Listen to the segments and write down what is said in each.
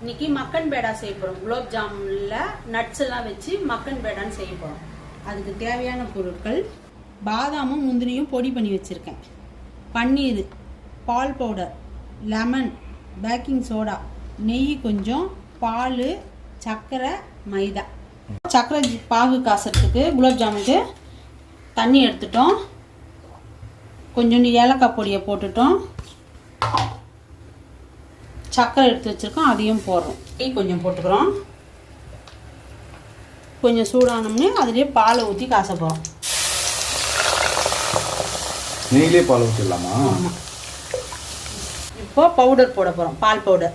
இன்னைக்கு மக்கன் பேடா செய்ய போகிறோம். குலோப் ஜாமுனில் நட்ஸ் எல்லாம் வச்சு மக்கன் பேடான்னு செய்ய போகிறோம். அதுக்கு தேவையான பொருட்கள் பாதாமும் முந்திரியும் பொடி பண்ணி வச்சுருக்கேன், பன்னீர், பால் பவுடர், லெமன், பேக்கிங் சோடா, நெய் கொஞ்சம், பால், சர்க்கரை, மைதா. சர்க்கரை பாகு காசுறதுக்கு குலோப் ஜாமுனுக்கு தண்ணி எடுத்துட்டோம், கொஞ்சோண்டு ஏலக்காய் பொடியை போட்டுட்டோம், சர்க்கரை எடுத்து வச்சுருக்கோம் அதையும் போடுறோம். நெய் கொஞ்சம் போட்டுக்கிறோம். கொஞ்சம் சூடானோம்னு அதுலேயே பாலை ஊற்றி காச போகிறோம். நெய்யிலே பால் ஊற்றிடலாமா? ஆமாம். இப்போ பவுடர் போட போகிறோம், பால் பவுடர்.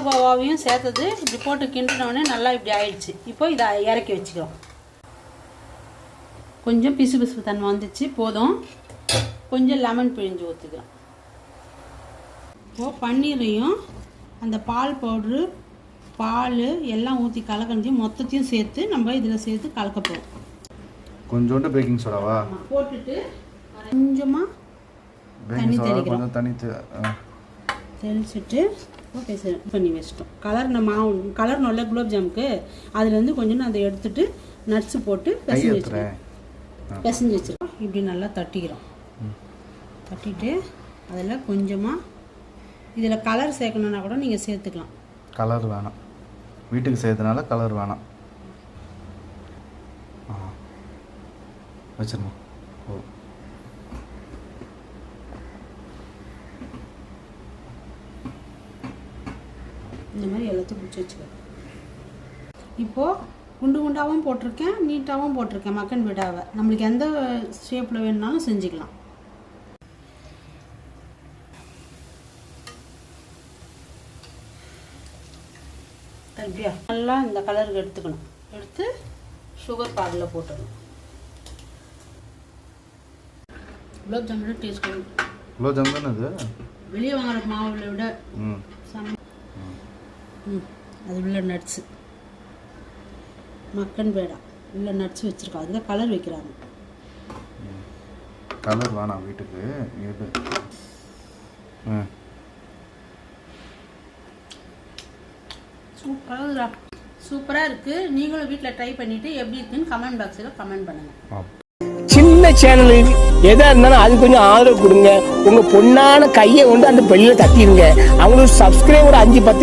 கோவாவையும் சேர்த்தது இப்படி போட்டு கிண்டினோடனே நல்லா இப்படி ஆயிடுச்சு. இப்போ இதை இறக்கி வச்சுக்கிறோம். கொஞ்சம் பிசு பிசு தன்மை வந்துச்சு, போதும். கொஞ்சம் லெமன் பிழிஞ்சு ஊற்றிக்கிறோம். இப்போது பன்னீரையும் அந்த பால் பவுட்ரு, பால் எல்லாம் ஊற்றி கலக்கஞ்சி மொத்தத்தையும் சேர்த்து நம்ம இதில் சேர்த்து கலக்க போகிறோம். கொஞ்சோண்டு பேக்கிங் சோடாவா போட்டுட்டு கொஞ்சமாக தண்ணி தெளிக்கிறோம். தெளிச்சுட்டு பண்ணி வச்சிட்டோம். கலர் நல்ல குலோப் ஜாமுக்கு அதுலேருந்து கொஞ்சம் அதை எடுத்துட்டு நட்ஸு போட்டு பிசைஞ்சு வச்சுருக்கோம். இப்படி நல்லா தட்டிக்கிறோம். தட்டிட்டு அதில் கொஞ்சமாக இதில் கலர் சேர்க்கணுன்னா கூட நீங்கள் சேர்த்துக்கலாம். கலர் வேணாம், வீட்டுக்கு சேர்த்தனால கலர் வேணாம். வச்சிருமா. ஓ, இந்த மாதிரி எல்லாத்தையும் பிடிச்சி வச்சுக்கோ. இப்போது குண்டு குண்டாகவும் போட்டிருக்கேன், நீட்டாகவும் போட்டிருக்கேன். மக்கன் பேடாவை நம்மளுக்கு எந்த ஷேப்பில் வேணுனாலும் செஞ்சுக்கலாம். அப்படியா நல்லா இந்த கலருக்கு எடுத்துக்கணும். எடுத்து சுகர் பாகில் போட்டுடணும். குலோப் ஜாமுனோட டேஸ்ட் வரும். குலோப் ஜாமுன் தானே அது? வெளியே வாங்குற மாவில் விட அது உள்ள நட்ஸு, மக்கன் பேடா உள்ள நட்ஸ் வச்சுருக்கோம். அதுதான் கலர் வைக்கிறாங்க. கலர் வேணாம் வீட்டுக்கு. எது சூப்பராக இருக்குது. நீங்களும் வீட்டில் ட்ரை பண்ணிவிட்டு எப்படி இருக்குன்னு கமெண்ட் பாக்ஸில் கமெண்ட் பண்ணுங்கள். சின்ன சேனலு எதா இருந்தாலும் அது கொஞ்சம் ஆதரவு கொடுங்க. உங்க பொண்ணான கையை கொண்டு அந்த பெல்லில தட்டிடுங்க. அவங்களுக்கு சப்ஸ்கிரைபர் 5-10